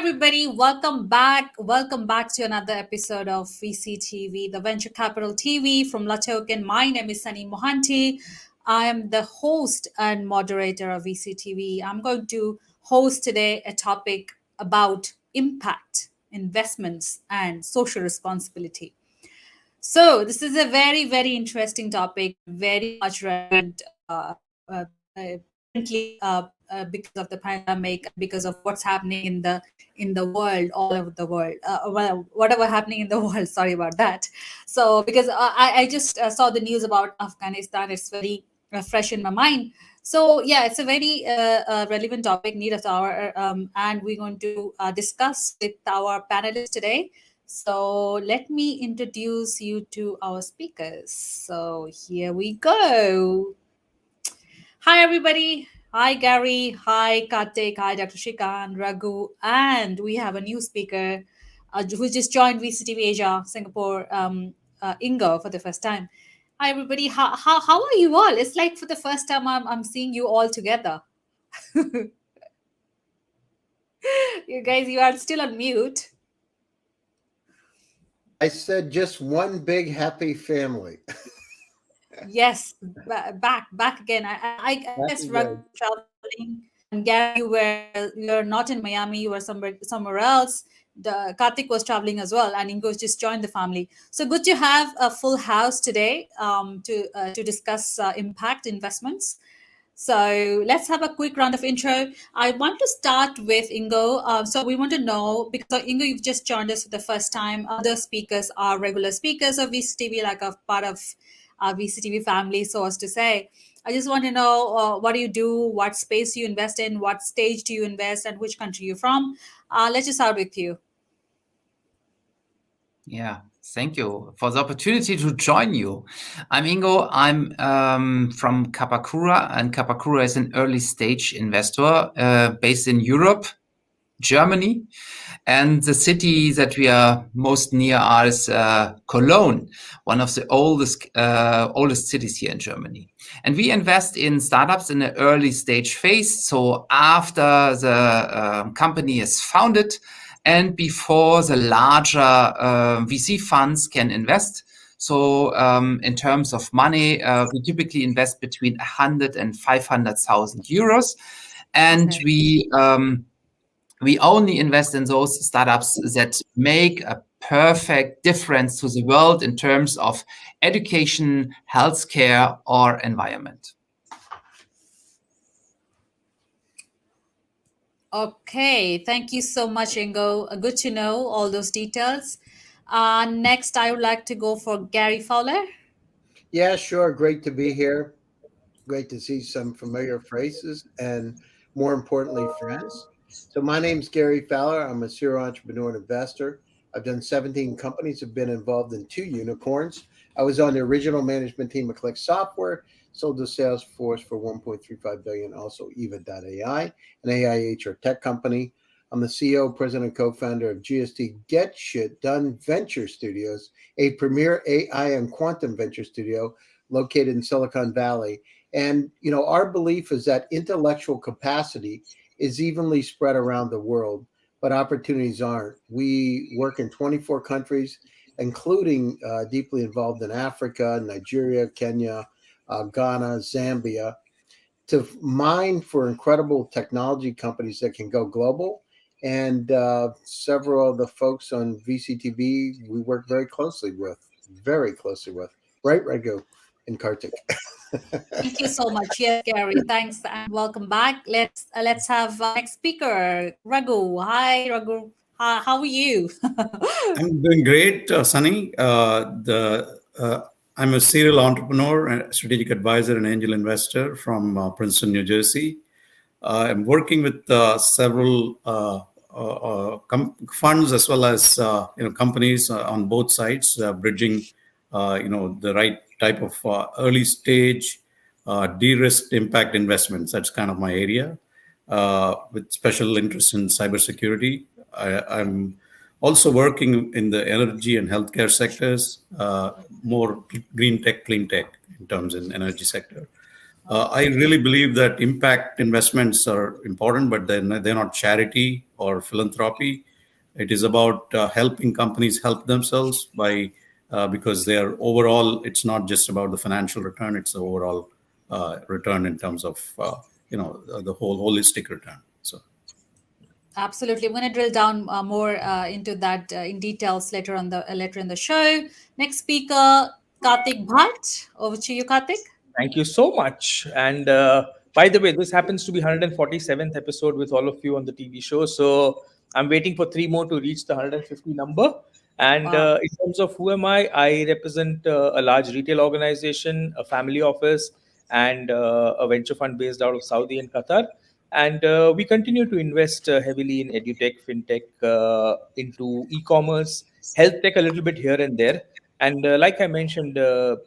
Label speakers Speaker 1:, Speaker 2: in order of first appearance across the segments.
Speaker 1: everybody. Welcome back. Welcome back to another episode of VCTV, the Venture Capital TV from LATOKEN. My name is Sonny Mohanty. I am the host and moderator of VCTV. I'm going to host today a topic about impact, investments, and social responsibility. So this is a very, very interesting topic, very much relevant currently because of the pandemic, because of what's happening in the world, all over the world. Well, whatever happening in the world. Sorry about that. So because I just saw the news about Afghanistan, it's very fresh in my mind. So yeah, it's a very relevant topic, need of the hour, and we're going to discuss with our panelists today. So let me introduce you to our speakers. So here we go. Hi, everybody. Hi, Gary. Hi, Kartik. Hi, Dr. Srikant, Raghu. And we have a new speaker who just joined VCTV Asia, Singapore, Ingo, for the first time. Hi, everybody. How are you all? It's like for the first time I'm seeing you all together. You guys, you are still on mute.
Speaker 2: I said just one big happy family.
Speaker 1: Yes, back again. I guess Raghu traveling, and Gary, you're not in Miami. You were somewhere else. The Kartik was traveling as well, and Ingo just joined the family. So good to have a full house today to discuss impact investments. So let's have a quick round of intro. I want to start with Ingo. So we want to know, because Ingo, you've just joined us for the first time. Other speakers are regular speakers of VCTV, like a part of our VCTV family, so as to say. I just want to know what do you do, what space do you invest in, what stage do you invest, and which country you're from. Let's just start with you.
Speaker 3: Yeah, thank you for the opportunity to join you. I'm Ingo. I'm from Capacura, and Capacura is an early stage investor based in Europe, Germany, and the city that we are most near is Cologne, one of the oldest cities here in Germany. And we invest in startups in the early stage phase. So after the company is founded, and before the larger VC funds can invest. So in terms of money, we typically invest between 100 and 500,000 euros. And we only invest in those startups that make a perfect difference to the world in terms of education, healthcare, or environment.
Speaker 1: Okay, thank you so much, Ingo. Good to know all those details. Next, I would like to go for Gary Fowler.
Speaker 2: Yeah, sure. Great to be here. Great to see some familiar faces and, more importantly, friends. So my name's Gary Fowler. I'm a serial entrepreneur and investor. I've done 17 companies, have been involved in 2 unicorns. I was on the original management team of Click Software, sold to Salesforce for $1.35 billion, also Eva.ai, an AI HR tech company. I'm the CEO, president, and co-founder of GST Get Shit Done Venture Studios, a premier AI and quantum venture studio located in Silicon Valley. And, our belief is that intellectual capacity is evenly spread around the world, but opportunities aren't. We work in 24 countries, including deeply involved in Africa, Nigeria, Kenya, Ghana, Zambia, to mine for incredible technology companies that can go global. And several of the folks on VCTV we work very closely with. Right, Raghu and Kartik?
Speaker 1: Thank you so much. Yes, Gary. Thanks and welcome back. Let's have next speaker, Raghu. Hi, Raghu. How are you?
Speaker 4: I'm doing great, Sonny. I'm a serial entrepreneur, and strategic advisor, and angel investor from Princeton, New Jersey. I'm working with several funds as well as companies on both sides, bridging the right type of early stage de-risked impact investments. That's kind of my area, with special interest in cybersecurity. I'm also working in the energy and healthcare sectors, more green tech, clean tech in terms in energy sector. I really believe that impact investments are important, but they're not charity or philanthropy. It is about helping companies help themselves by because they're overall. It's not just about the financial return; it's the overall return in terms of the whole holistic return. So.
Speaker 1: Absolutely, I'm going to drill down more into that in details later in the show. Next speaker, Kartik Bhatt. Over to you, Kartik.
Speaker 5: Thank you so much. And by the way, this happens to be 147th episode with all of you on the TV show. So I'm waiting for three more to reach the 150 number. And
Speaker 1: Wow.
Speaker 5: in terms of who am I represent a large retail organization, a family office, and a venture fund based out of Saudi and Qatar. And we continue to invest heavily in edutech, fintech, into e-commerce, health tech a little bit here and there. And like I mentioned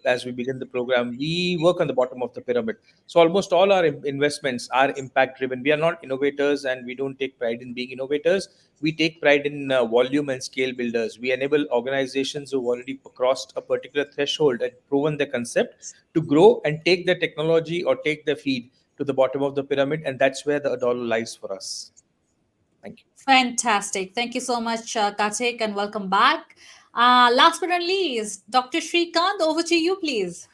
Speaker 5: as we begin the program, we work on the bottom of the pyramid. So almost all our investments are impact driven. We are not innovators, and we don't take pride in being innovators. We take pride in volume and scale builders. We enable organizations who've already crossed a particular threshold and proven their concept to grow and take their technology or take their feed to the bottom of the pyramid. And that's where the dollar lies for us. Thank you.
Speaker 1: Fantastic. Thank you so much, Kartik, and welcome back. Last but not least, Dr. Srikant, over to you, please.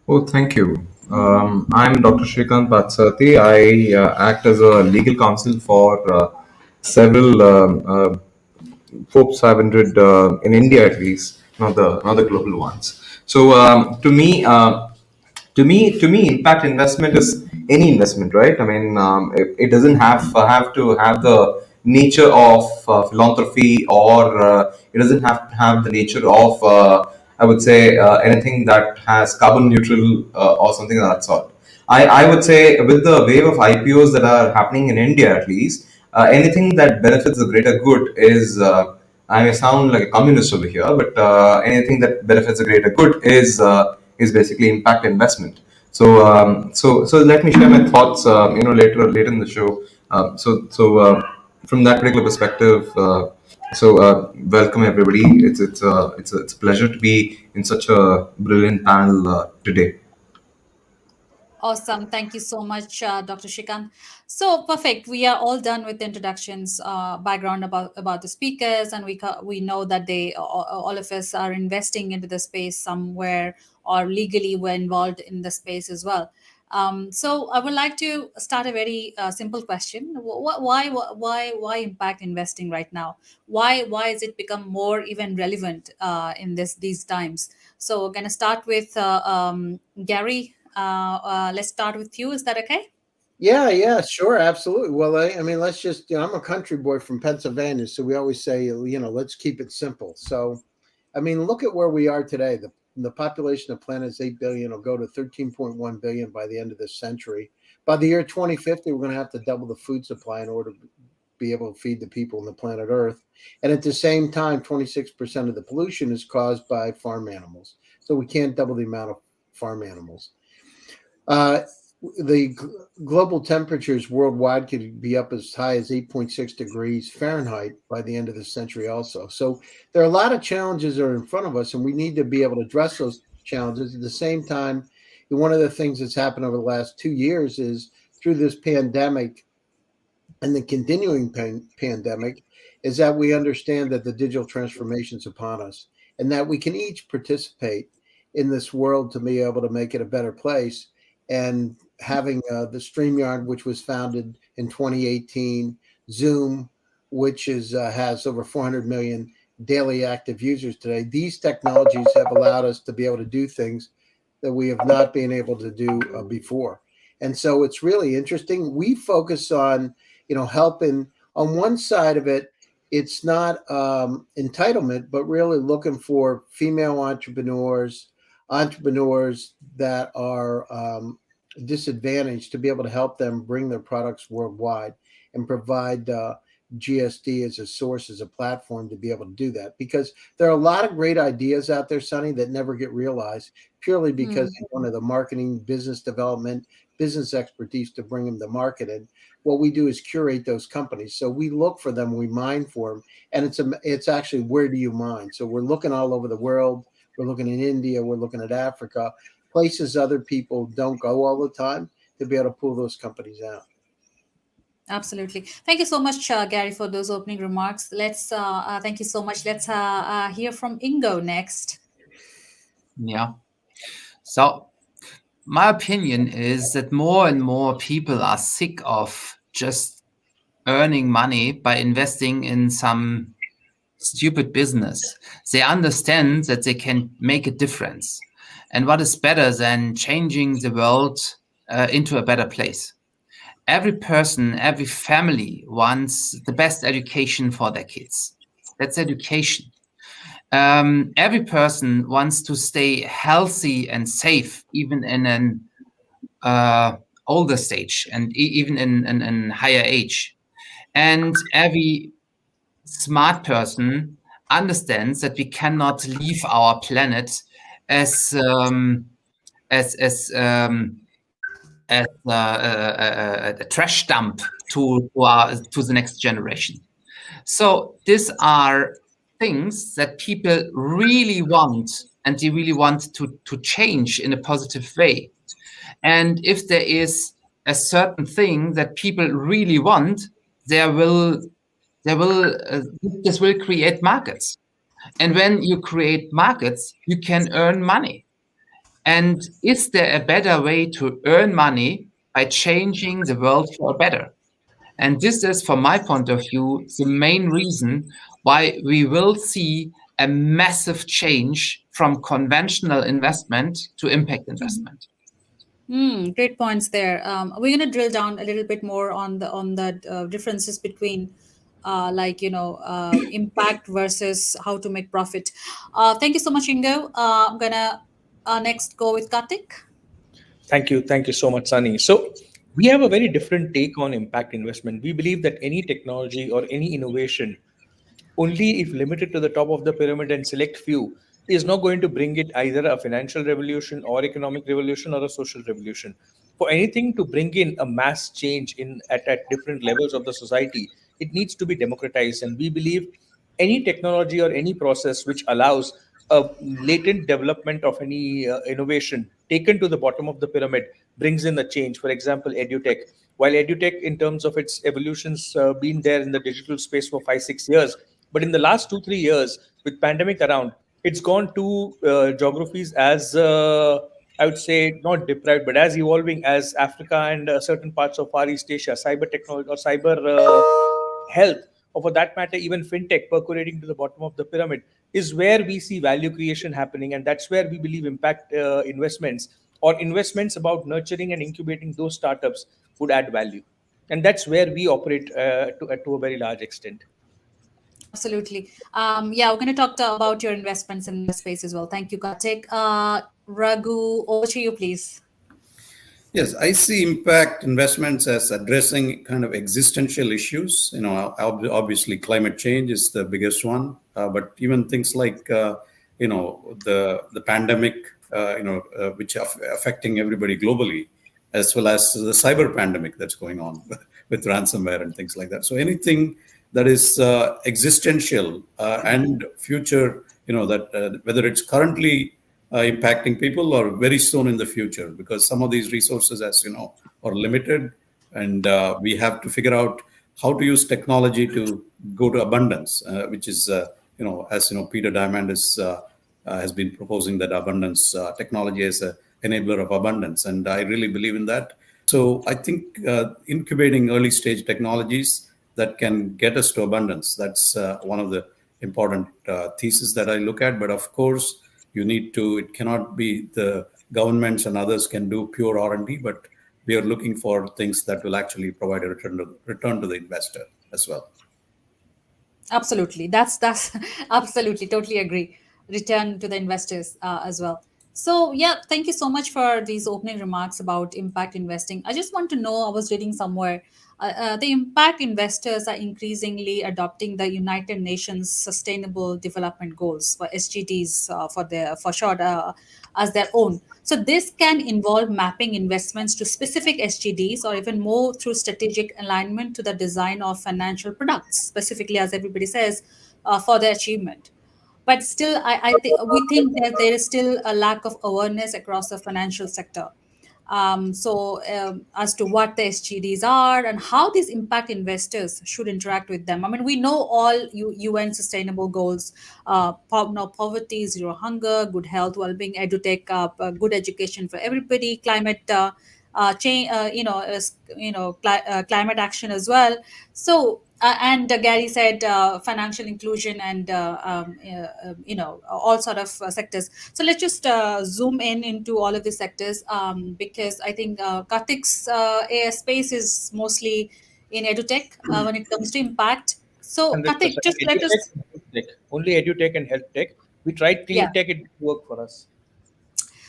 Speaker 6: Oh, thank you. I'm Dr. Srikant Parthasarathy. I act as a legal counsel for several Forbes 500 in India, at least, not the global ones. So, to me, impact investment is any investment, right? I mean, it doesn't have to have the nature of philanthropy, or it doesn't have to have the nature of, I would say, anything that has carbon neutral or something of that sort. I would say, with the wave of IPOs that are happening in India, at least, anything that benefits the greater good is. I may sound like a communist over here, but anything that benefits the greater good is basically impact investment. So let me share my thoughts. Later in the show. From that particular perspective, welcome everybody. It's a pleasure to be in such a brilliant panel today.
Speaker 1: Awesome. Thank you so much, Dr. Shrikant. So perfect. We are all done with the introductions, background about the speakers, and we know that they all of us are investing into the space somewhere, or legally we're involved in the space as well. So I would like to start a very simple question. Why impact investing right now? Why is it become more even relevant in these times? So we're gonna start with Gary. Let's start with you. Is that okay?
Speaker 2: Yeah, sure, absolutely. Well, I mean, let's just, I'm a country boy from Pennsylvania, so we always say, let's keep it simple. So, I mean, look at where we are today. The population of the planet is 8 billion. It'll go to 13.1 billion by the end of this century. By the year 2050, we're going to have to double the food supply in order to be able to feed the people on the planet Earth. And at the same time, 26% of the pollution is caused by farm animals. So we can't double the amount of farm animals. The global temperatures worldwide could be up as high as 8.6 degrees Fahrenheit by the end of the century also. So there are a lot of challenges that are in front of us, and we need to be able to address those challenges. At the same time, one of the things that's happened over the last 2 years is through this pandemic and the continuing pandemic is that we understand that the digital transformation is upon us, and that we can each participate in this world to be able to make it a better place. And having the StreamYard, which was founded in 2018, Zoom, which has over 400 million daily active users today. These technologies have allowed us to be able to do things that we have not been able to do before. And so it's really interesting. We focus on, helping on one side of it. It's not entitlement, but really looking for female entrepreneurs that are disadvantaged, to be able to help them bring their products worldwide and provide GSD as a source, as a platform to be able to do that. Because there are a lot of great ideas out there, Sonny, that never get realized purely because they don't have the marketing, business development, business expertise to bring them to market. And what we do is curate those companies. So we look for them, we mine for them, and it's actually, where do you mine? So we're looking all over the world. We're looking in India, we're looking at Africa, places other people don't go all the time to be able to pull those companies out.
Speaker 1: Absolutely. Thank you so much, Gary, for those opening remarks. Thank you so much. Let's hear from Ingo next.
Speaker 3: Yeah. So my opinion is that more and more people are sick of just earning money by investing in some stupid business. They understand that they can make a difference. And what is better than changing the world into a better place? Every person, every family wants the best education for their kids. That's education. Every person wants to stay healthy and safe, even in an older stage and even in higher age. And every smart person understands that we cannot leave our planet as as as um, a trash dump to the next generation. So these are things that people really want, and they really want to change in a positive way. And if there is a certain thing that people really want, there will this will create markets. And when you create markets, you can earn money. And is there a better way to earn money by changing the world for better? And this is, from my point of view, the main reason why we will see a massive change from conventional investment to impact investment.
Speaker 1: Great points there. We're going to drill down a little bit more on the differences between, impact versus how to make profit. Thank you so much, Ingo. I'm gonna next go with Kartik.
Speaker 5: Thank you so much, Sunny. So we have a very different take on impact investment. We believe that any technology or any innovation, only if limited to the top of the pyramid and select few, is not going to bring it either a financial revolution or economic revolution or a social revolution. For anything to bring in a mass change at different levels of the society, it needs to be democratized. And we believe any technology or any process which allows a latent development of any innovation taken to the bottom of the pyramid brings in a change. For example, edutech. While edutech, in terms of its evolutions, been there in the digital space for 5 6 years, but in the last 2 3 years, with pandemic around, it's gone to geographies as I would say not deprived, but as evolving as Africa and certain parts of Far East Asia. Cyber technology or cyber health, or for that matter, even fintech percolating to the bottom of the pyramid is where we see value creation happening, and that's where we believe impact investments or investments about nurturing and incubating those startups would add value, and that's where we operate to a very large extent.
Speaker 1: Absolutely. Yeah, we're going to talk about your investments in this space as well. Thank you, Kartik. Raghu, over to you, please.
Speaker 4: Yes, I see impact investments as addressing kind of existential issues. Obviously, climate change is the biggest one, but even things like the pandemic, which are affecting everybody globally, as well as the cyber pandemic that's going on with ransomware and things like that. So anything that is existential and future, that whether it's currently impacting people or very soon in the future, because some of these resources, as you know, are limited, and we have to figure out how to use technology to go to abundance, which is, as you know, Peter Diamond has been proposing that abundance technology as an enabler of abundance, and I really believe in that. So I think incubating early stage technologies that can get us to abundance, that's one of the important thesis that I look at. But of course, it cannot be the governments and others can do pure R&D, but we are looking for things that will actually provide a return to the investor as well.
Speaker 1: Absolutely. That's absolutely, totally agree. Return to the investors as well. So yeah, thank you so much for these opening remarks about impact investing. I just want to know, I was reading somewhere, the impact investors are increasingly adopting the United Nations Sustainable Development Goals, for SDGs, for short, as their own. So this can involve mapping investments to specific SGDs, or even more through strategic alignment to the design of financial products, specifically, as everybody says, for their achievement. but still I think we think that there is still a lack of awareness across the financial sector. As to what the SGDs are and how these impact investors should interact with them. I mean, we know all UN sustainable goals, no poverty, zero hunger, good health, well-being, edutech, good education for everybody, climate change, climate action as well. And Gary said financial inclusion and all sort of sectors. So let's just zoom in into all of these sectors, because I think Kartik's space is mostly in edutech when it comes to impact. So
Speaker 5: 100%.
Speaker 1: Kartik, just let
Speaker 5: Edutech
Speaker 1: us,
Speaker 5: and health tech. Only edutech and health tech. We tried
Speaker 1: yeah.
Speaker 5: clean tech, it didn't work for us.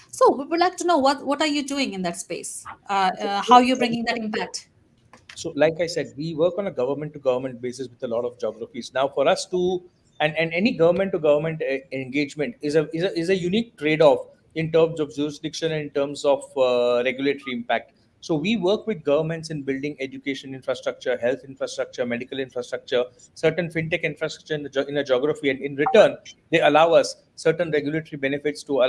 Speaker 1: So we would like to know what are you doing in that space? How you're bringing that impact?
Speaker 5: So like I said, we work on a government to government basis with a lot of geographies. Now for us to, and any government to government engagement is a unique trade-off in terms of jurisdiction and in terms of regulatory impact. So we work with governments in building education infrastructure, health infrastructure, medical infrastructure, certain fintech infrastructure in a geography, and in return they allow us certain regulatory benefits to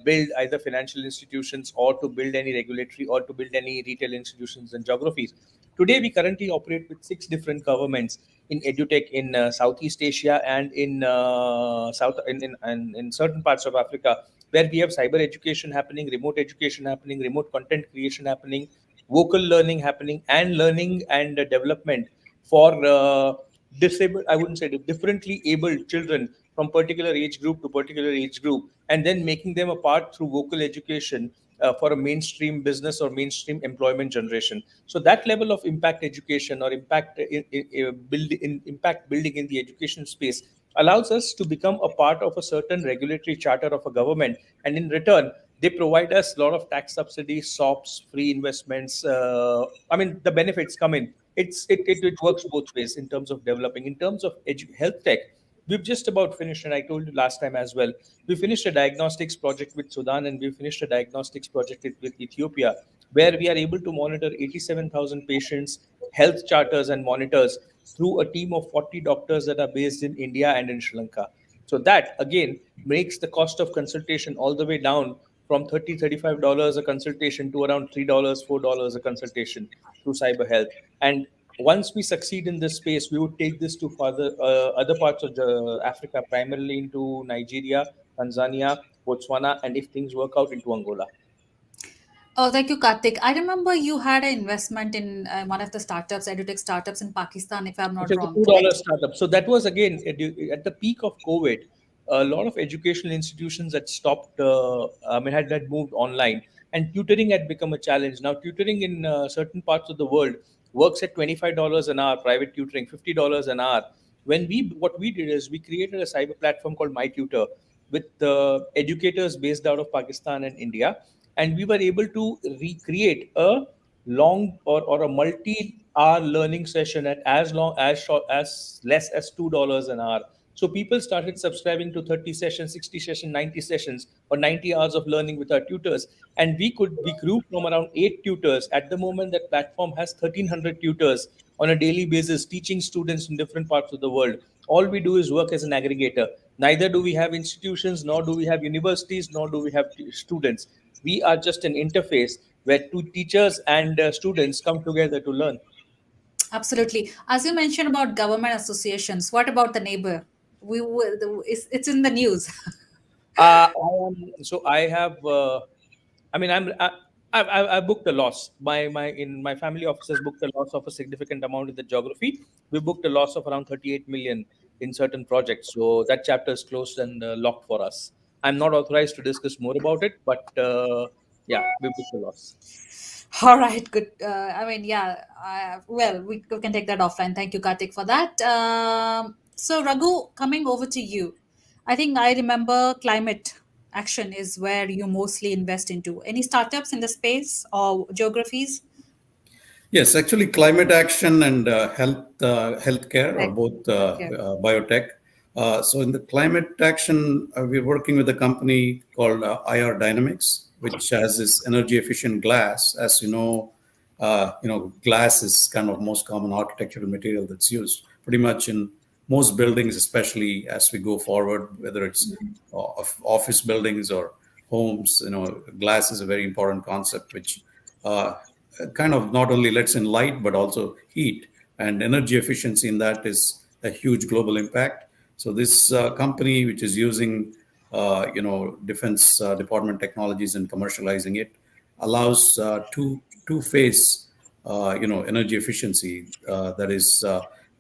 Speaker 5: build either financial institutions or to build any regulatory or to build any retail institutions and geographies. Today, we currently operate with 6 different governments in edutech in Southeast Asia and in in certain parts of Africa, where we have cyber education happening, remote education happening, remote content creation happening, vocal learning happening, and learning and development for disabled. I wouldn't say differently abled children from particular age group to particular age group, and then making them a part through vocal education for a mainstream business or mainstream employment generation. So that level of impact education or impact building in the education space allows us to become a part of a certain regulatory charter of a government, and in return they provide us a lot of tax subsidies, SOPs, free investments. I mean, the benefits come in. It works both ways in terms of developing. In terms of health tech, we've just about finished, and I told you last time as well, we finished a diagnostics project with Sudan, and we finished a diagnostics project with Ethiopia, where we are able to monitor 87,000 patients, health charters and monitors through a team of 40 doctors that are based in India and in Sri Lanka. So that again makes the cost of consultation all the way down from $35 a consultation to around $3, $4 a consultation through cyber health. And once we succeed in this space, we would take this to further other parts of Africa, primarily into Nigeria, Tanzania, Botswana, and if things work out, into Angola.
Speaker 1: Oh, thank you, Kartik. I remember you had an investment in one of the startups, edutech startups in Pakistan, if I'm
Speaker 5: It
Speaker 1: not
Speaker 5: is a
Speaker 1: wrong,
Speaker 5: $2
Speaker 1: correct?
Speaker 5: startup. So that was again at the peak of COVID. A lot of educational institutions had stopped. Had moved online, and tutoring had become a challenge. Now, tutoring in certain parts of the world works at $25 an hour. Private tutoring, $50 an hour. What we did is we created a cyber platform called My Tutor with educators based out of Pakistan and India, and we were able to recreate a long or a multi-hour learning session at as long as short as less as $2 an hour. So people started subscribing to 30 sessions, 60 sessions, 90 sessions, or 90 hours of learning with our tutors. And we grew from around 8 tutors. At the moment, that platform has 1,300 tutors on a daily basis, teaching students in different parts of the world. All we do is work as an aggregator. Neither do we have institutions, nor do we have universities, nor do we have students. We are just an interface where two teachers and students come together to learn.
Speaker 1: Absolutely. As you mentioned about government associations, what about the neighbor? It's in the news.
Speaker 5: I have. I mean, I booked a loss. My family office has booked a loss of a significant amount in the geography. We booked a loss of around 38 million in certain projects. So that chapter is closed and locked for us. I'm not authorized to discuss more about it, but yeah, we booked a loss.
Speaker 1: All right, good. I mean, yeah. Well, we can take that offline. Thank you, Kartik, for that. So, Raghu, coming over to you, I think I remember climate action is where you mostly invest into. Any startups in the space or geographies?
Speaker 4: Yes, actually, climate action and healthcare are
Speaker 1: Right.
Speaker 4: both
Speaker 1: Okay.
Speaker 4: biotech. So in the climate action, we're working with a company called IR Dynamics, which has this energy efficient glass. As glass is kind of most common architectural material that's used pretty much in most buildings, especially as we go forward, whether it's office buildings or homes, glass is a very important concept, which uh, kind of not only lets in light, but also heat, and energy efficiency in that is a huge global impact. So this company, which is using, Defense Department technologies and commercializing it, allows two-phase, energy efficiency. That is,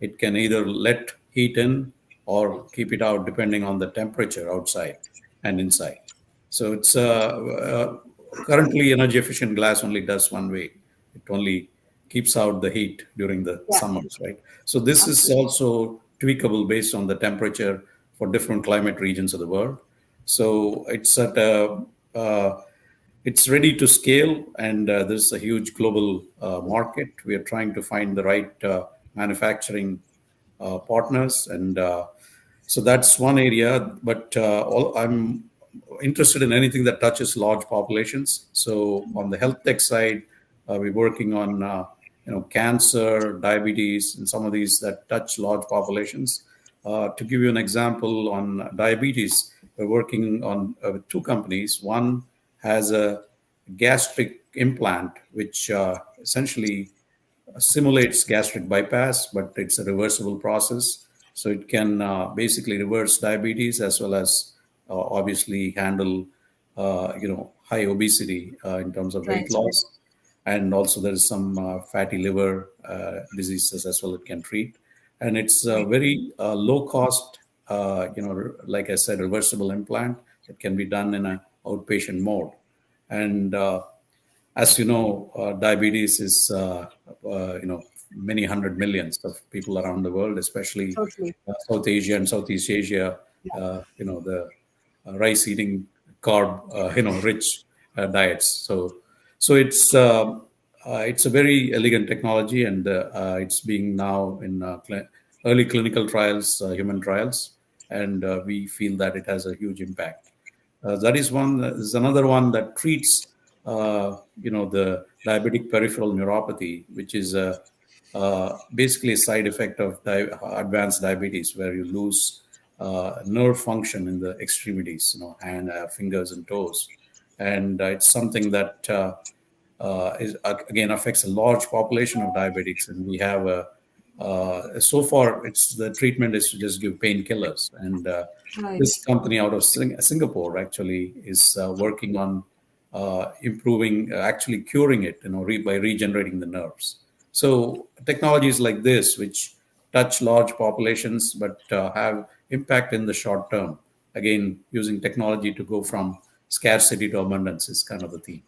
Speaker 4: it can either let heat in or keep it out depending on the temperature outside and inside. So it's currently energy efficient glass only does one way. It only keeps out the heat during the
Speaker 1: Yeah,
Speaker 4: summers, right? So this is
Speaker 1: absolutely.
Speaker 4: also tweakable based on the temperature for different climate regions of the world. So it's ready to scale, and there's a huge global market. We are trying to find the right manufacturing partners, and so that's one area. But I'm interested in anything that touches large populations. So on the health tech side, we're working on cancer, diabetes, and some of these that touch large populations. To give you an example on diabetes, we're working on with two companies. One has a gastric implant, which essentially simulates gastric bypass, but it's a reversible process. So it can basically reverse diabetes as well as obviously handle, high obesity in terms of weight
Speaker 1: Right.
Speaker 4: loss. And also there is some fatty liver diseases as well it can treat. And it's a
Speaker 1: Right.
Speaker 4: very low cost, like I said, reversible implant that can be done in a outpatient mode. And as you know, diabetes is, many hundred millions of people around the world, especially
Speaker 1: Totally.
Speaker 4: South Asia and Southeast Asia, the rice eating carb, rich diets. So it's a very elegant technology, and it's being now in early clinical trials, human trials, and we feel that it has a huge impact. That is one. There's another one that treats, the diabetic peripheral neuropathy, which is basically a side effect of advanced diabetes, where you lose nerve function in the extremities, hand, fingers, and toes, and it's something that is again affects a large population of diabetics, and we have so far it's the treatment is to just give painkillers, and
Speaker 1: Right.
Speaker 4: this company out of Singapore actually is working on improving, actually curing it, by regenerating the nerves. So technologies like this, which touch large populations but have impact in the short term, again using technology to go from scarcity to abundance is kind of the theme.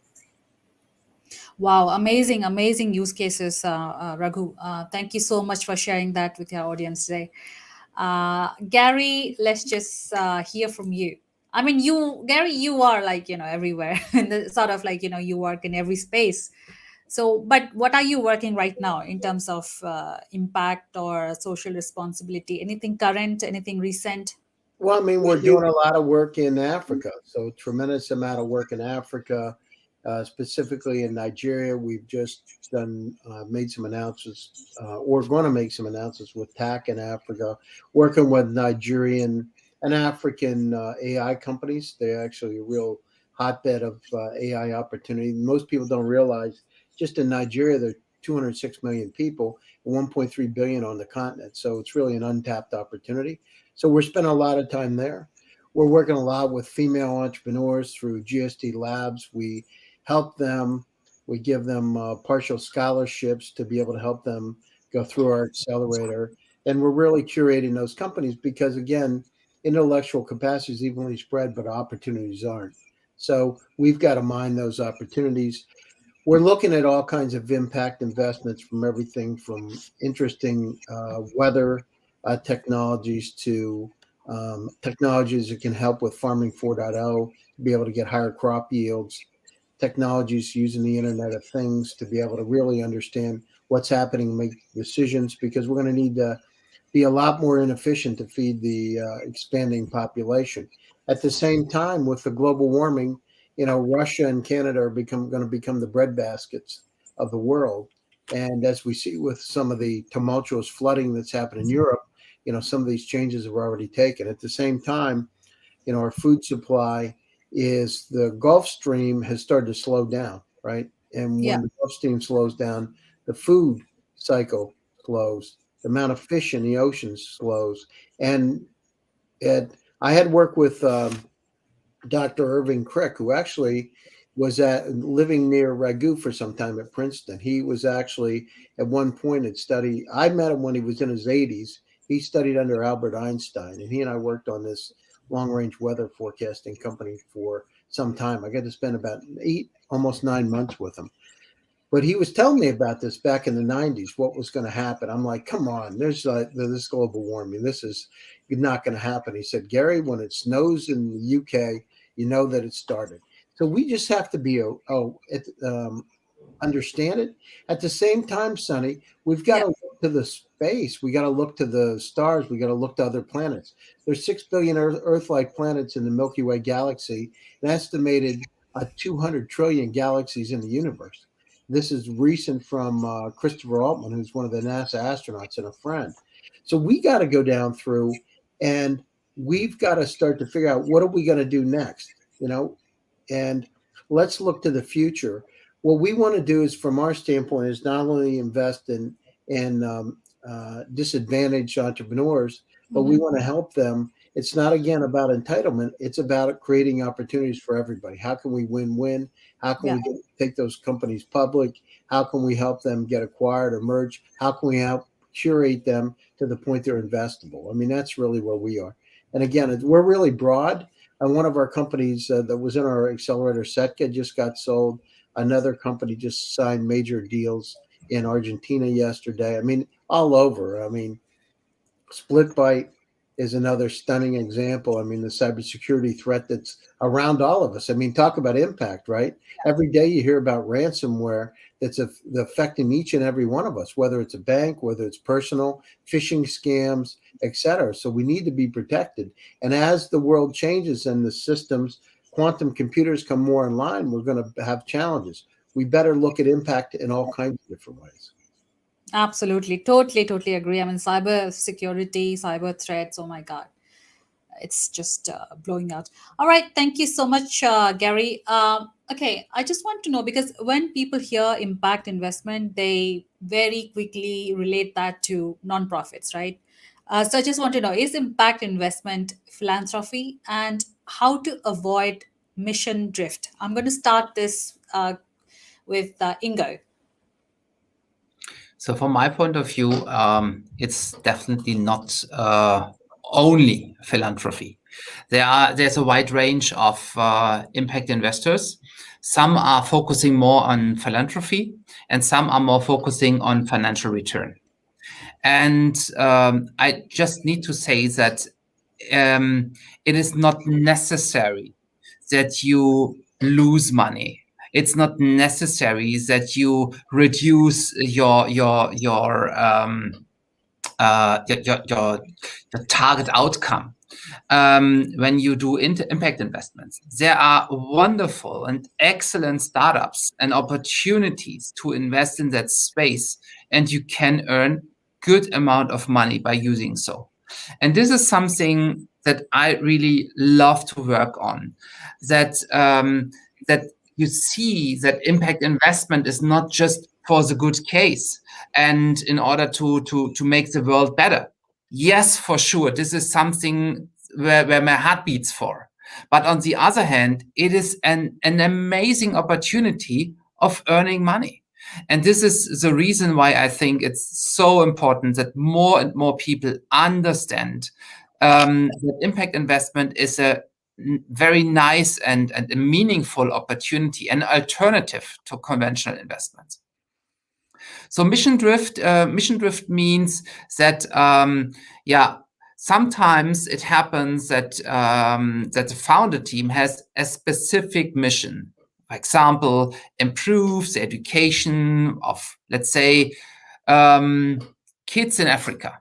Speaker 1: Wow, amazing, amazing use cases, Raghu. Thank you so much for sharing that with our audience today. Gary, let's just hear from you. I mean, Gary, you are like, everywhere, and the sort of like, you work in every space. So, but what are you working right now in terms of impact or social responsibility? Anything current, anything recent?
Speaker 2: Well, I mean, we're doing a lot of work in Africa. So, tremendous amount of work in Africa, specifically in Nigeria. We've just made some announcements, or going to make some announcements with TAC in Africa, working with Nigerian and African AI companies. They're actually a real hotbed of AI opportunity. Most people don't realize just in Nigeria, there are 206 million people and 1.3 billion on the continent. So, it's really an untapped opportunity. So we're spending a lot of time there. We're working a lot with female entrepreneurs through GST Labs. We help them. We give them partial scholarships to be able to help them go through our accelerator. And we're really curating those companies because, again, intellectual capacity is evenly spread, but opportunities aren't. So we've got to mine those opportunities. We're looking at all kinds of impact investments, from everything from interesting weather technologies to technologies that can help with farming 4.0 to be able to get higher crop yields, technologies using the Internet of Things to be able to really understand what's happening and make decisions, because we're going to need to be a lot more inefficient to feed the expanding population. At the same time, with the global warming, Russia and Canada are going to become the breadbaskets of the world. And as we see with some of the tumultuous flooding that's happened in Europe, some of these changes have already taken. At the same time, our food supply is the Gulf Stream has started to slow down, right? And
Speaker 1: Yeah.
Speaker 2: when the Gulf Stream slows down, the food cycle slows, the amount of fish in the oceans slows. And I had worked with Dr. Irving Crick, who actually was living near Raghu for some time at Princeton. He was actually at one point had studied. I met him when he was in his 80s. He studied under Albert Einstein, and he and I worked on this long-range weather forecasting company for some time. I got to spend about almost 9 months with him. But he was telling me about this back in the 90s, what was going to happen. I'm like, come on, there's this global warming. This is not going to happen. He said, Gary, when it snows in the UK, you know that it started. So we just have to be understand it. At the same time, Sonny, we've got to look to the space. We got to look to the stars. We got to look to other planets. There's 6 billion Earth-like planets in the Milky Way galaxy, an estimated 200 trillion galaxies in the universe. This is recent from Christopher Altman, who's one of the NASA astronauts and a friend. So we got to go down through, and we've got to start to figure out what are we going to do next, and let's look to the future. What we want to do is, from our standpoint, is not only invest in disadvantaged entrepreneurs, but we want to help them. It's not, again, about entitlement. It's about creating opportunities for everybody. How can we win-win? How can we take those companies public? How can we help them get acquired or merge? How can we help curate them to the point they're investable? I mean, that's really where we are. And again, we're really broad. And one of our companies that was in our accelerator, Setka, just got sold. Another company just signed major deals in Argentina yesterday. I mean, all over. I mean, SplitByte is another stunning example. I mean, the cybersecurity threat that's around all of us. I mean, talk about impact, right? Every day you hear about ransomware that's affecting each and every one of us, whether it's a bank, whether it's personal, phishing scams, etc. So we need to be protected. And as the world changes and the systems, quantum computers come more in line, we're going to have challenges. We better look at impact in all kinds of different ways.
Speaker 1: Absolutely. Totally agree. I mean, cyber security, cyber threats, oh my God. It's just blowing out. All right. Thank you so much, Gary. Okay. I just want to know, because when people hear impact investment, they very quickly relate that to nonprofits, right? So I just want to know, is impact investment philanthropy, and how to avoid mission drift? I'm going to start this with Ingo.
Speaker 3: So from my point of view, it's definitely not only philanthropy. There's a wide range of impact investors. Some are focusing more on philanthropy, and some are more focusing on financial return. And I just need to say that it is not necessary that you lose money. It's not necessary that you reduce your target outcome when you do impact investments. There are wonderful and excellent startups and opportunities to invest in that space, and you can earn good amount of money by using so. And this is something that I really love to work on, that you see that impact investment is not just for the good case and in order to make the world better. Yes, for sure, this is something where my heart beats for. But on the other hand, it is an amazing opportunity of earning money. And this is the reason why I think it's so important that more and more people understand that impact investment is a very nice and a meaningful opportunity, an alternative to conventional investments. So mission drift means that sometimes it happens that that the founder team has a specific mission. For example, improve the education of, let's say, kids in Africa.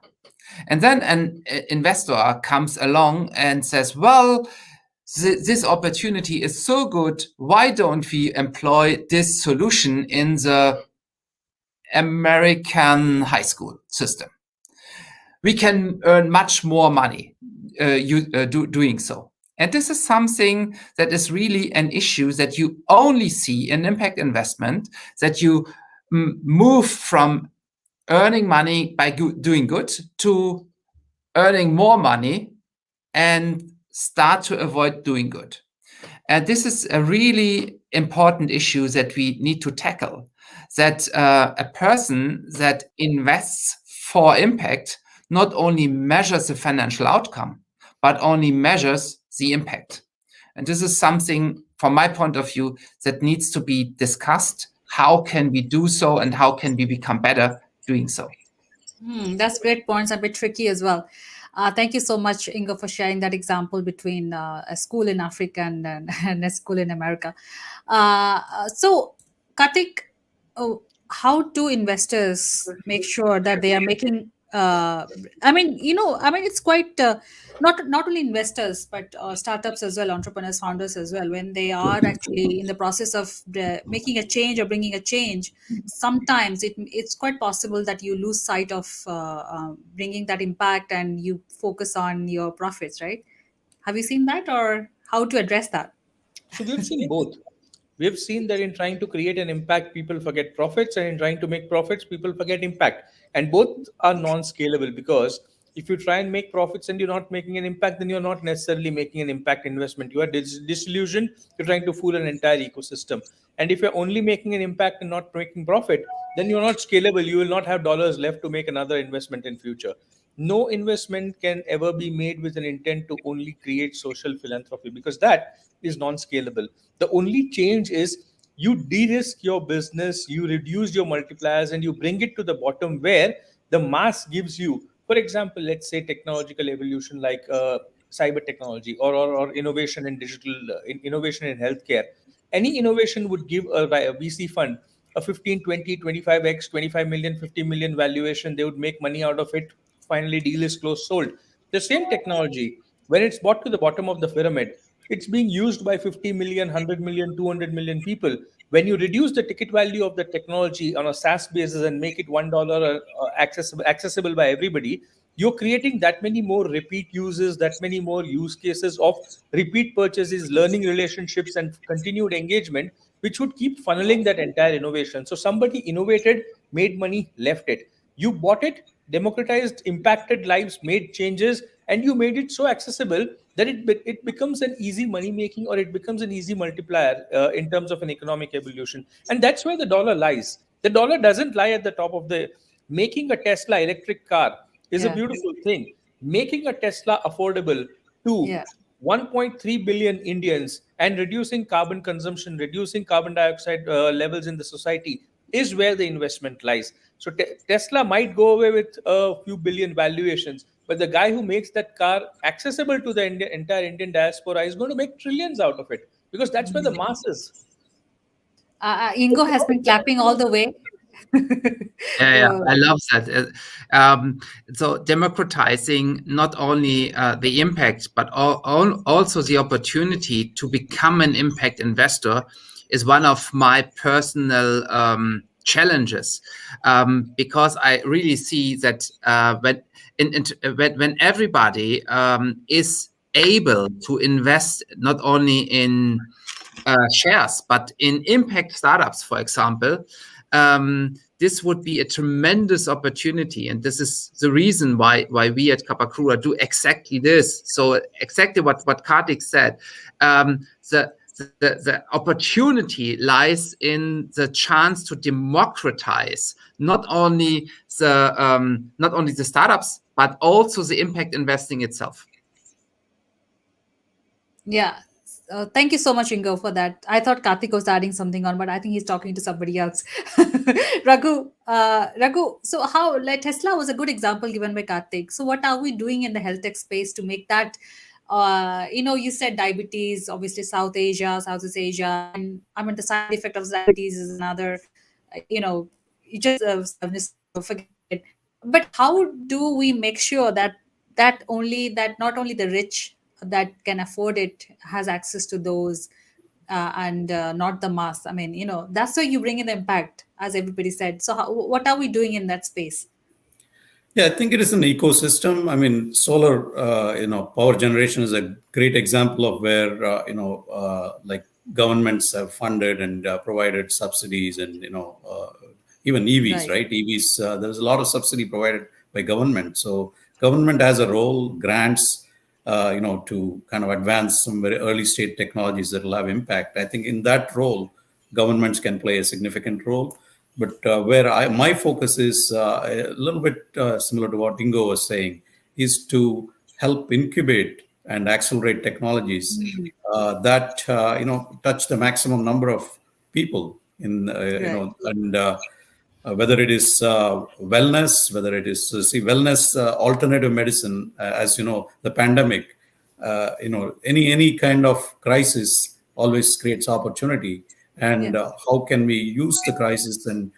Speaker 3: And then an investor comes along and says, well, this opportunity is so good, why don't we employ this solution in the American high school system? we can earn much more money doing so. And this is something that is really an issue that you only see in impact investment, that you move from earning money by doing good to earning more money and start to avoid doing good. And this is a really important issue that we need to tackle, that a person that invests for impact not only measures the financial outcome, but only measures the impact. And this is something, from my point of view, that needs to be discussed. How can we do so, and how can we become better doing so?
Speaker 1: That's great points, a bit tricky as well. Thank you so much, Ingo, for sharing that example between a school in Africa and a school in America. So, Kartik, how do investors make sure that they are making? It's quite not only investors but startups as well, entrepreneurs, founders as well. When they are actually in the process of making a change or bringing a change, sometimes it's quite possible that you lose sight of bringing that impact and you focus on your profits, right? Have you seen that, or how to address that?
Speaker 5: So we've seen both. We've seen that in trying to create an impact, people forget profits, and in trying to make profits, people forget impact. And both are non-scalable, because if you try and make profits and you're not making an impact, then you're not necessarily making an impact investment. You are disillusioned. You're trying to fool an entire ecosystem. And if you're only making an impact and not making profit, then you're not scalable. You will not have dollars left to make another investment in future. No investment can ever be made with an intent to only create social philanthropy, because that is non-scalable. The only change is you de-risk your business, you reduce your multipliers, and you bring it to the bottom where the mass gives you, for example, let's say technological evolution, like cyber technology, or innovation in digital, innovation in healthcare. Any innovation would give a VC fund a 15, 20, 25x, 25 million, 50 million valuation. They would make money out of it. Finally, deal is closed, sold. The same technology, when it's brought to the bottom of the pyramid, it's being used by 50 million, 100 million, 200 million people. When you reduce the ticket value of the technology on a SaaS basis and make it $1 accessible by everybody, you're creating that many more repeat uses, that many more use cases of repeat purchases, learning relationships, and continued engagement, which would keep funneling that entire innovation. So somebody innovated, made money, left it. You bought it, democratized, impacted lives, made changes, and you made it so accessible that it becomes an easy money making, or it becomes an easy multiplier in terms of an economic evolution. And that's where the dollar lies. The dollar doesn't lie at the top of the. Making a Tesla electric car is a
Speaker 1: Yeah,
Speaker 5: beautiful thing. Making a Tesla affordable to
Speaker 1: yeah.
Speaker 5: 1.3 billion Indians and reducing carbon consumption, reducing carbon dioxide levels in the society is where the investment lies. So Tesla might go away with a few billion valuations, but the guy who makes that car accessible to the entire Indian diaspora is going to make trillions out of it, because that's where the mass is.
Speaker 1: Ingo has been clapping all the way.
Speaker 3: Yeah,
Speaker 1: Uh,
Speaker 3: I love that. So democratizing not only the impact, but also the opportunity to become an impact investor is one of my personal challenges, because I really see that when everybody is able to invest not only in shares, but in impact startups, for example, this would be a tremendous opportunity. And this is the reason why we at Capacura do exactly this. So exactly what Kartik said, the opportunity lies in the chance to democratize not only the startups, but also the impact investing itself.
Speaker 1: Yeah. Thank you so much, Ingo, for that. I thought Kartik was adding something on, but I think he's talking to somebody else. Raghu. So how, like Tesla was a good example given by Kartik. So what are we doing in the health tech space to make that? You said diabetes, obviously Southeast Asia, and I mean the side effect of diabetes is another. You just forget it. But how do we make sure that not only the rich that can afford it has access to those, and not the mass? I mean, that's why you bring in the impact, as everybody said. So what are we doing in that space?
Speaker 4: Yeah, I think it is an ecosystem. I mean, solar, power generation is a great example of where, like governments have funded and provided subsidies and, even EVs,
Speaker 1: Right.
Speaker 4: right? EVs, there's a lot of subsidy provided by government. So government has a role, grants, to kind of advance some very early state technologies that will have impact. I think in that role, governments can play a significant role. But my focus is a little bit similar to what Ingo was saying, is to help incubate and accelerate technologies that touch the maximum number of people in
Speaker 1: Right.
Speaker 4: and whether it is wellness, whether it is wellness, alternative medicine, as you know, the pandemic, any kind of crisis always creates opportunity, and
Speaker 1: Yes.
Speaker 4: how can we use the crisis and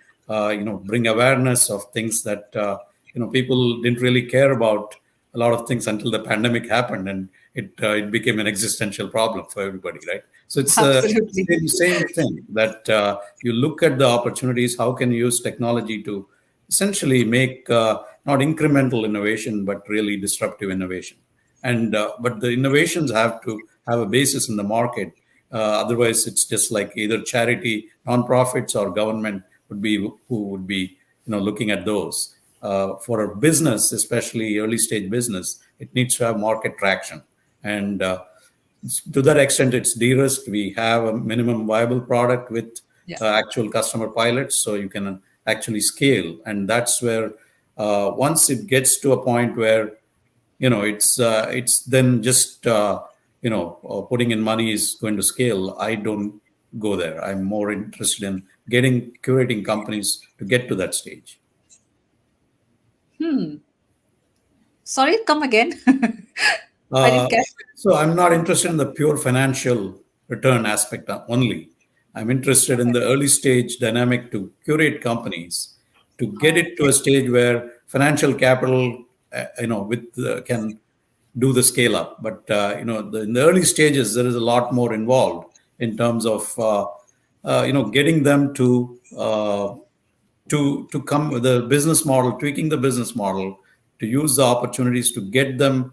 Speaker 4: bring awareness of things that people didn't really care about a lot of things until the pandemic happened, and it became an existential problem for everybody, right? So it's
Speaker 1: Absolutely.
Speaker 4: same thing that you look at the opportunities. How can you use technology to essentially make not incremental innovation, but really disruptive innovation? And but the innovations have to have a basis in the market. Otherwise, it's just like either charity, nonprofits, or government would be who would be looking at those. For a business, especially early stage business, it needs to have market traction, and to that extent, it's de-risked. We have a minimum viable product with
Speaker 1: Yeah.
Speaker 4: actual customer pilots, so you can actually scale. And that's where once it gets to a point where it's then just putting in money is going to scale. I don't go there. I'm more interested in curating companies to get to that stage.
Speaker 1: Sorry, come again. I didn't
Speaker 4: Uh,
Speaker 1: catch.
Speaker 4: so I'm not interested in the pure financial return aspect only. I'm interested in the early stage dynamic to curate companies, to get it to
Speaker 1: Okay.
Speaker 4: a stage where financial capital, with can do the scale up. But in the early stages, there is a lot more involved in terms of getting them to come with a business model, tweaking the business model, to use the opportunities to get them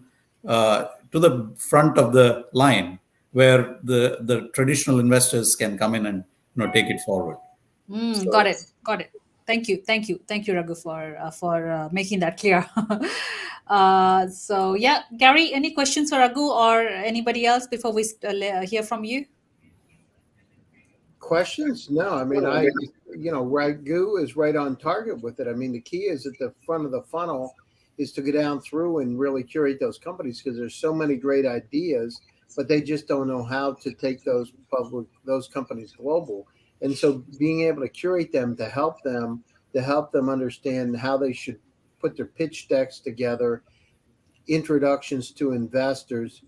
Speaker 4: to the front of the line, where the traditional investors can come in and take it forward.
Speaker 1: Got
Speaker 4: So
Speaker 1: it. Got it. Thank you. Thank you. Thank you, Raghu, for making that clear. So yeah, Gary, any questions for Raghu or anybody else before we hear from you?
Speaker 2: Questions? No, I mean, Raghu is right on target with it. I mean, the key is at the front of the funnel is to go down through and really curate those companies, because there's so many great ideas, but they just don't know how to take those companies global. And so being able to curate them to help them understand how they should put their pitch decks together, introductions to investors,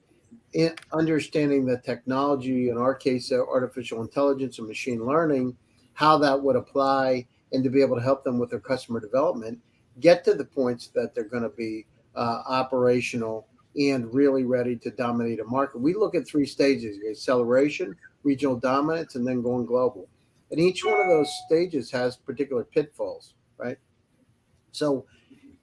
Speaker 2: understanding the technology, in our case, artificial intelligence and machine learning, how that would apply, and to be able to help them with their customer development, get to the points that they're going to be operational and really ready to dominate a market. We look at three stages: acceleration, regional dominance, and then going global. And each one of those stages has particular pitfalls, right? So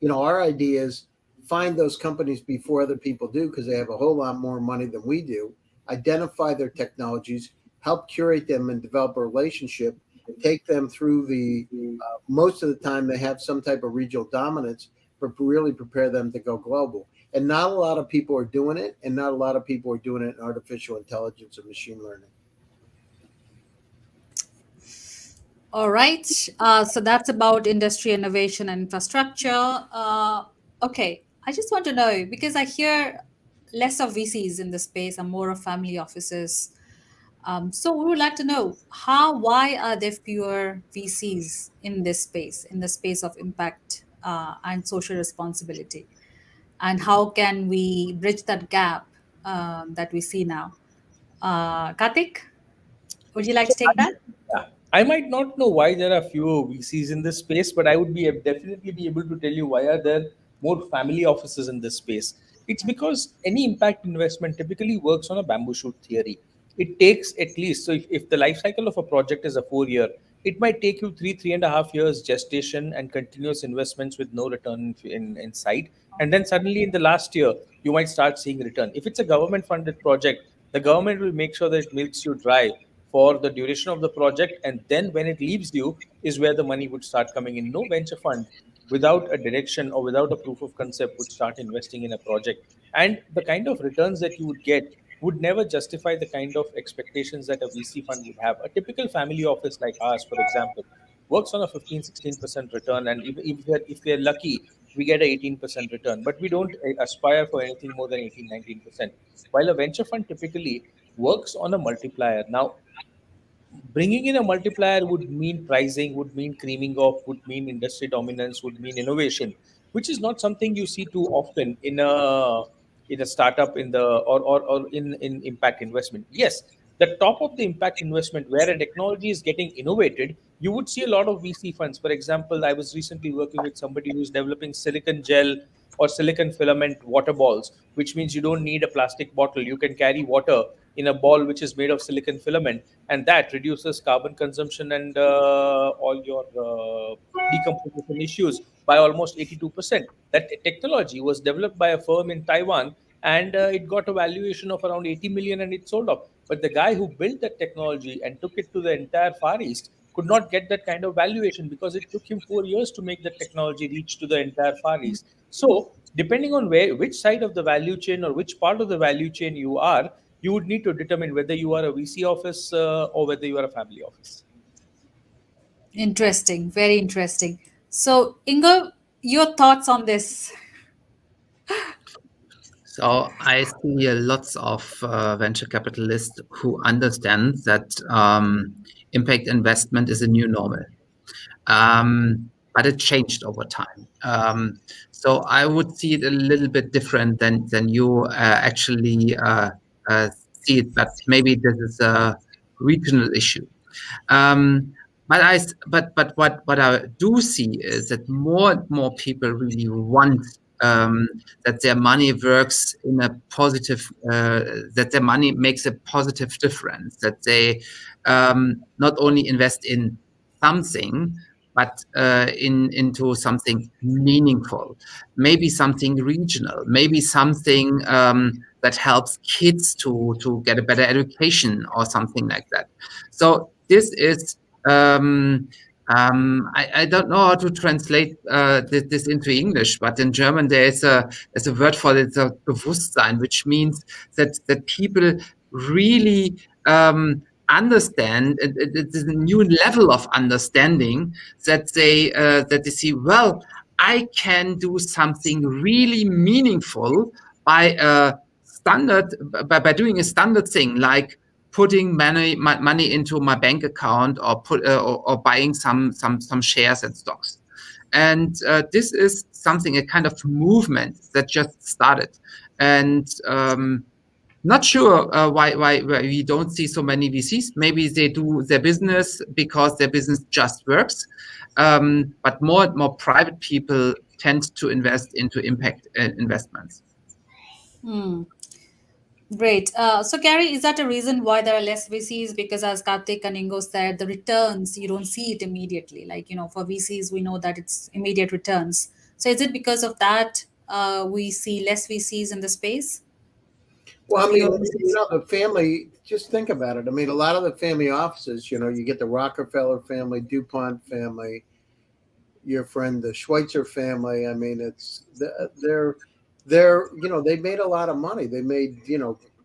Speaker 2: our idea is find those companies before other people do, because they have a whole lot more money than we do, identify their technologies, help curate them and develop a relationship, take them through most of the time they have some type of regional dominance, but really prepare them to go global. And not a lot of people are doing it, and not a lot of people are doing it in artificial intelligence and machine learning.
Speaker 1: All right. So that's about industry innovation and infrastructure. Okay. I just want to know, because I hear less of VCs in the space and more of family offices. So we would like to know why are there fewer VCs in this space, in the space of impact and social responsibility, and how can we bridge that gap that we see now? Kartik, would you like
Speaker 5: So
Speaker 1: to take that?
Speaker 5: yeah, I might not know why there are fewer VCs in this space, but I would definitely be able to tell you why are there more family offices in this space. It's because any impact investment typically works on a bamboo shoot theory. it takes at least, so if the life cycle of a project is a 4 year, it might take you 3.5 years gestation and continuous investments with no return in sight. And then suddenly in the last year, you might start seeing return. If it's a government funded project, the government will make sure that it milks you dry for the duration of the project. And then when it leaves you is where the money would start coming in. No venture fund without a direction or without a proof of concept would start investing in a project. And the kind of returns that you would get would never justify the kind of expectations that a VC fund would have. A typical family office like ours, for example, works on a 15-16% return. And if we're lucky, we get a 18% return. But we don't aspire for anything more than 18-19%. While a venture fund typically works on a multiplier. Now, bringing in a multiplier would mean pricing, would mean creaming off, would mean industry dominance, would mean innovation, which is not something you see too often in a startup or in impact investment. Yes, the top of the impact investment where a technology is getting innovated, you would see a lot of VC funds. For example, I was recently working with somebody who's developing silicon gel or silicon filament water balls, which means you don't need a plastic bottle. You can carry water in a ball which is made of silicon filament, and that reduces carbon consumption and all your decomposition issues by almost 82%. That technology was developed by a firm in Taiwan, and it got a valuation of around 80 million, and it sold off. But the guy who built that technology and took it to the entire Far East could not get that kind of valuation because it took him 4 years to make the technology reach to the entire Far East. So, depending on which side of the value chain or which part of the value chain you are, you would need to determine whether you are a VC office or whether you are a family office.
Speaker 1: Interesting, very interesting. So, Ingo, your thoughts on this?
Speaker 3: So I see lots of venture capitalists who understand that impact investment is a new normal. But it changed over time. So I would see it a little bit different than you actually see it, but maybe this is a regional issue. But what I do see is that more and more people really want that their money works in a positive, that their money makes a positive difference, that they not only invest in something, but into something meaningful, maybe something regional, maybe something that helps kids to get a better education or something like that. So this is I don't know how to translate this into English, but in German there's a word for it, a Bewusstsein, which means that people really understand. It's a new level of understanding that they see. Well, I can do something really meaningful by by doing a standard thing like putting money into my bank account or or buying some shares and stocks. And this is something, a kind of movement that just started. And not sure why we don't see so many VCs. Maybe they do their business because their business just works. But more and more private people tend to invest into impact investments.
Speaker 1: Great. So, Gary, is that a reason why there are less VCs? Because as Kartik and Ingo said, the returns, you don't see it immediately. Like, for VCs, we know that it's immediate returns. So is it because of that we see less VCs in the space?
Speaker 2: Well, I mean,
Speaker 1: Fewer VCs?
Speaker 2: the family, just think about it. I mean, a lot of the family offices, you get the Rockefeller family, DuPont family, your friend, the Schweitzer family. I mean, they made a lot of money. They made,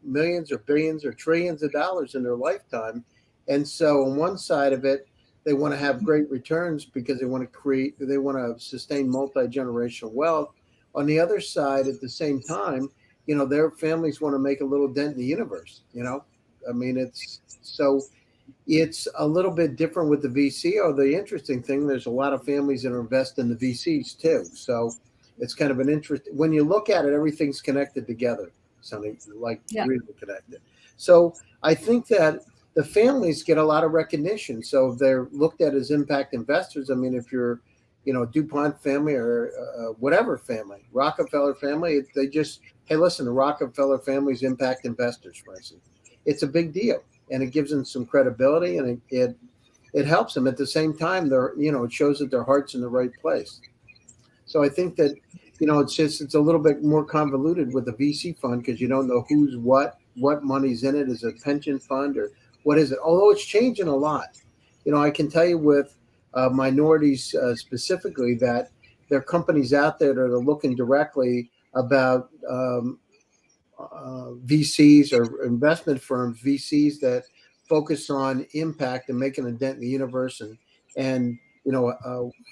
Speaker 2: millions or billions or trillions of dollars in their lifetime. And so on one side of it, they want to have great returns because they want to sustain multi-generational wealth. On the other side, at the same time, their families want to make a little dent in the universe, I mean, it's a little bit different with the VC. Or the interesting thing, there's a lot of families that invest in the VCs too. So it's kind of an interest. When you look at it, everything's connected together, something like really connected. So I think that the families get a lot of recognition. So they're looked at as impact investors. I mean, if you're, DuPont family or whatever family, Rockefeller family, they just, hey, listen, the Rockefeller family's impact investors, for instance. it's a big deal, and it gives them some credibility, and it helps them. At the same time, it shows that their heart's in the right place. So I think that, it's a little bit more convoluted with the VC fund, because you don't know who's what money's in it. Is it a pension fund or what is it? Although it's changing a lot. I can tell you with minorities specifically, that there are companies out there that are looking directly about VCs or investment firms, VCs that focus on impact and making a dent in the universe, and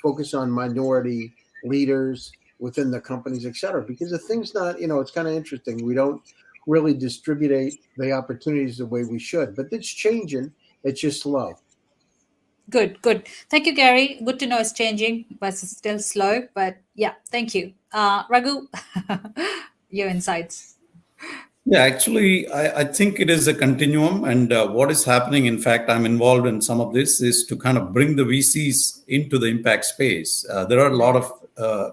Speaker 2: focus on minority leaders within the companies, et cetera. Because the thing's not, it's kind of interesting. We don't really distribute the opportunities the way we should, but it's changing. It's just slow.
Speaker 1: Good, good. Thank you, Gary. Good to know it's changing, but it's still slow. But yeah, thank you. Raghu, your insights.
Speaker 4: Yeah, actually, I think it is a continuum. And what is happening, in fact, I'm involved in some of this, is to kind of bring the VCs into the impact space. There are a lot of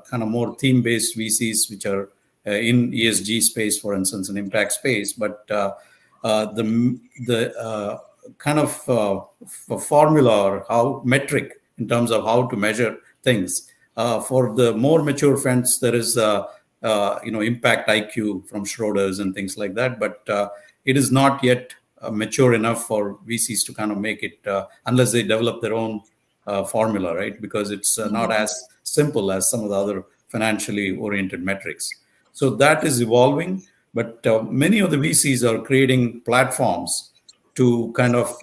Speaker 4: kind of more theme-based VCs which are in ESG space, for instance, in impact space. But the kind of formula or how metric in terms of how to measure things. For the more mature funds, there is impact IQ from Schroders and things like that, but it is not yet mature enough for VCs to kind of make it unless they develop their own formula, right? Because it's not as simple as some of the other financially oriented metrics. So that is evolving, but many of the VCs are creating platforms to kind of,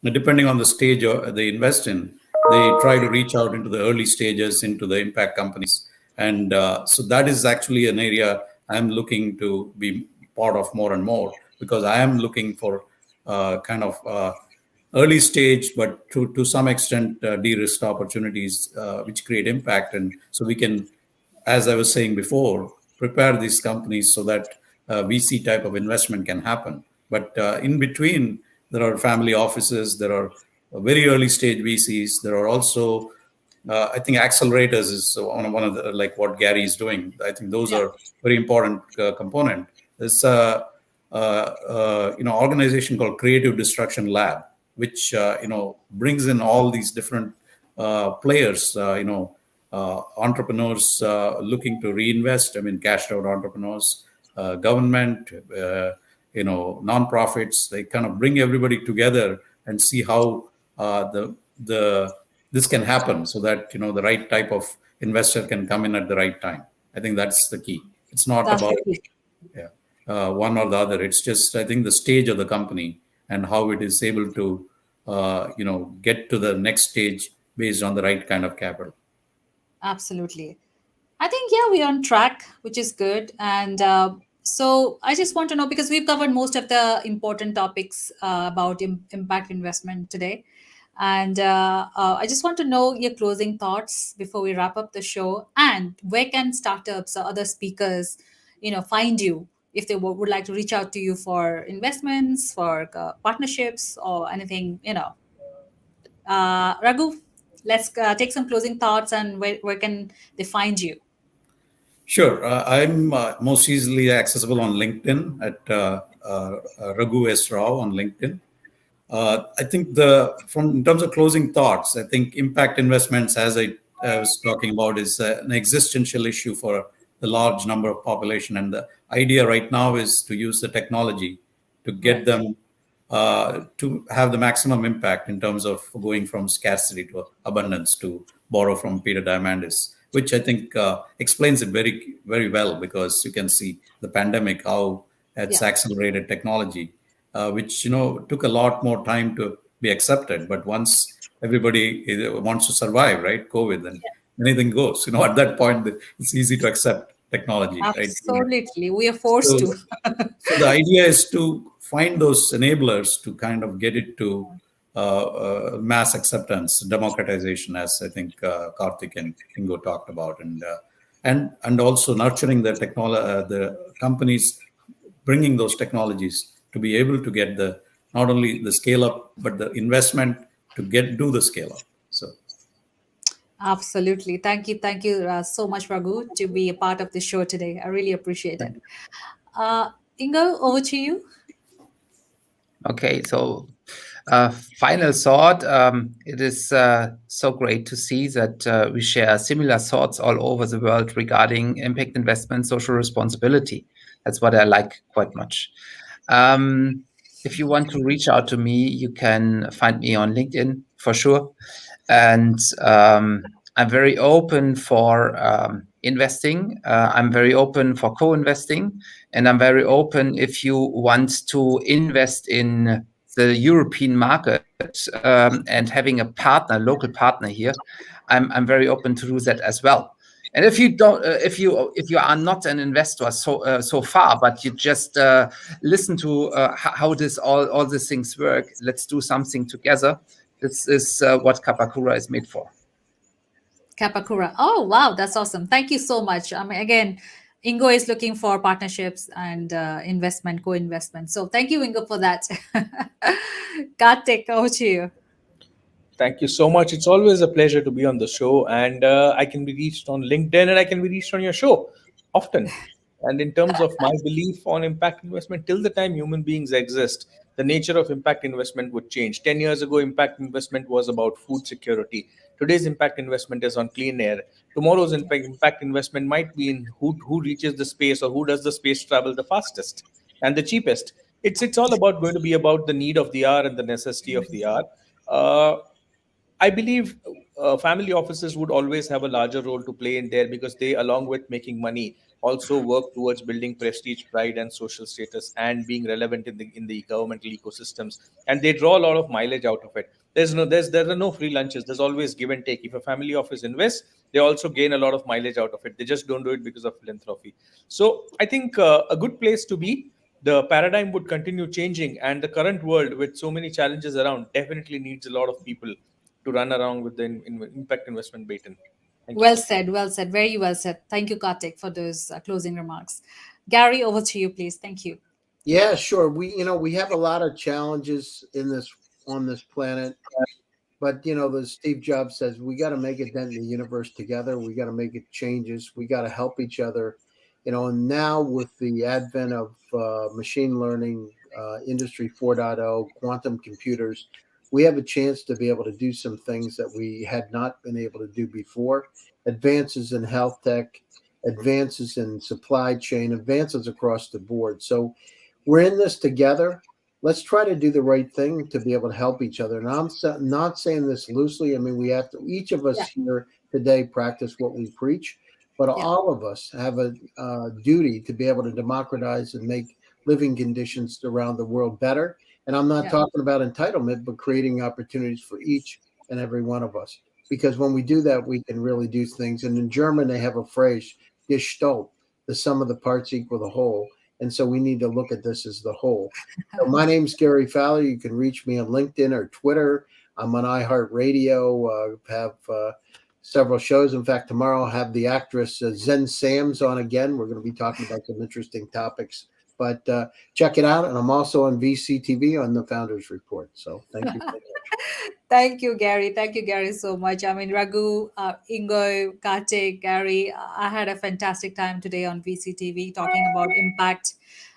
Speaker 4: depending on the stage they invest in, they try to reach out into the early stages, into the impact companies. And so that is actually an area I'm looking to be part of more and more, because I am looking for kind of early stage, but to some extent, de-risked opportunities which create impact. And so we can, as I was saying before, prepare these companies so that VC type of investment can happen. But in between, there are family offices, there are very early stage VCs, there are also I think accelerators is one of the, like what Gary is doing. I think those are very important component. There's organization called Creative Destruction Lab, which brings in all these different players. Entrepreneurs looking to reinvest. I mean, cashed out entrepreneurs, government, nonprofits. They kind of bring everybody together and see how this can happen, so that the right type of investor can come in at the right time. I think that's the key. It's not
Speaker 1: That's
Speaker 4: about
Speaker 1: the key.
Speaker 4: one or the other. It's just, I think, the stage of the company and how it is able to get to the next stage based on the right kind of capital.
Speaker 1: Absolutely. I think, yeah, we're on track, which is good. And so I just want to know, because we've covered most of the important topics about impact investment today. And I just want to know your closing thoughts before we wrap up the show. And where can startups or other speakers, find you if they would like to reach out to you for investments, for partnerships, or anything. Raghu, let's take some closing thoughts, and where can they find you?
Speaker 4: Sure. I'm most easily accessible on LinkedIn at Raghu S. Rao on LinkedIn. I think in terms of closing thoughts, I think impact investments, as I was talking about, is an existential issue for the large number of population. And the idea right now is to use the technology to get them to have the maximum impact in terms of going from scarcity to abundance, to borrow from Peter Diamandis, which I think explains it very, very well, because you can see the pandemic, how it's accelerated technology, which took a lot more time to be accepted. But once everybody wants to survive, right, COVID, and anything goes. At that point, it's easy to accept technology, right?
Speaker 1: Absolutely. We are forced
Speaker 4: So,
Speaker 1: to.
Speaker 4: so the idea is to find those enablers to kind of get it to mass acceptance, democratization, as I think Kartik and Ingo talked about, and also nurturing the companies bringing those technologies to be able to get not only the scale up, but the investment to do the scale up. So.
Speaker 1: Absolutely. Thank you so much, Raghu, to be a part of the show today. I really appreciate it. Ingo, over to you.
Speaker 3: Okay, so final thought. It is so great to see that we share similar thoughts all over the world regarding impact investment, social responsibility. That's what I like quite much. If you want to reach out to me, you can find me on LinkedIn for sure. And I'm very open for investing. I'm very open for co-investing, and I'm very open if you want to invest in the European market and having a partner, local partner here. I'm very open to do that as well. And if you don't, if you are not an investor so far, but you just listen to how this all these things work, let's do something together. This is what Capacura is made for.
Speaker 1: Capacura. Oh, wow, that's awesome. Thank you so much. I mean, again, Ingo is looking for partnerships and investment, co-investment. So thank you, Ingo, for that. Kartik, over to you.
Speaker 5: Thank you so much. It's always a pleasure to be on the show, and I can be reached on LinkedIn, and I can be reached on your show often. And in terms of my belief on impact investment, till the time human beings exist, the nature of impact investment would change. 10 years ago, impact investment was about food security. Today's impact investment is on clean air. Tomorrow's impact investment might be in who reaches the space or who does the space travel the fastest and the cheapest. It's all about going to be about the need of the hour and the necessity of the hour. Uh, I believe family offices would always have a larger role to play in there because they, along with making money, also work towards building prestige, pride, and social status, and being relevant in the governmental ecosystems. And they draw a lot of mileage out of it. There are no free lunches. There's always give and take. If a family office invests, they also gain a lot of mileage out of it. They just don't do it because of philanthropy. So I think a good place to be. The paradigm would continue changing, and the current world with so many challenges around definitely needs a lot of people to run around with the impact investment baton. Thank you.
Speaker 1: Well said, well said, very well said. Thank you, Kartik, for those closing remarks. Gary, over to you, please. Thank you.
Speaker 2: Yeah, sure. We have a lot of challenges in this on this planet, but the Steve Jobs says we got to make a dent in the universe together. We got to make it changes. We got to help each other. And now with the advent of machine learning, Industry 4.0, quantum computers, we have a chance to be able to do some things that we had not been able to do before. Advances in health tech, advances in supply chain, advances across the board. So we're in this together. Let's try to do the right thing to be able to help each other. And I'm not saying this loosely. I mean, we have to, each of us
Speaker 1: Yeah.
Speaker 2: here today, practice what we preach, but
Speaker 1: Yeah.
Speaker 2: all of us have a duty to be able to democratize and make living conditions around the world better. And I'm not
Speaker 1: Yeah.
Speaker 2: talking about entitlement, but creating opportunities for each and every one of us. Because when we do that, we can really do things. And in German, they have a phrase, Gestalt, the sum of the parts equal the whole. And so we need to look at this as the whole. So my name's Gary Fowler. You can reach me on LinkedIn or Twitter. I'm on iHeartRadio. Have several shows. In fact, tomorrow I'll have the actress Zen Sams on again. We're going to be talking about some interesting topics. But check it out. And I'm also on VCTV on the Founders Report. So thank you.
Speaker 1: Thank you, Gary. Thank you, Gary, so much. I mean, Raghu, Ingo, Kartik, Gary, I had a fantastic time today on VCTV talking about impact.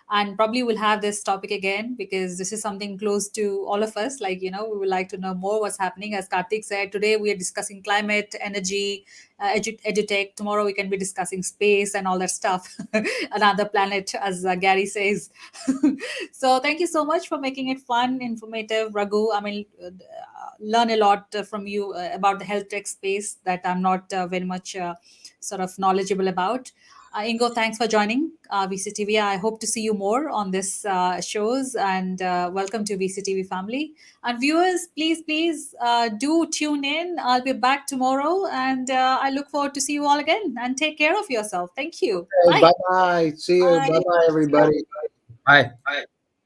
Speaker 1: And probably we'll have this topic again because this is something close to all of us. Like, we would like to know more what's happening. As Kartik said, today we are discussing climate, energy, edutech. Tomorrow we can be discussing space and all that stuff. Another planet, as Gary says. So thank you so much for making it fun, informative, Raghu. I mean, learn a lot from you about the health tech space that I'm not very much sort of knowledgeable about. Ingo, thanks for joining VCTV. I hope to see you more on this shows, and welcome to VCTV family. And viewers, please do tune in. I'll be back tomorrow, and I look forward to see you all again. And take care of yourself. Thank you.
Speaker 2: Bye bye. See you.
Speaker 1: Bye.
Speaker 2: Bye bye, everybody.
Speaker 3: Bye.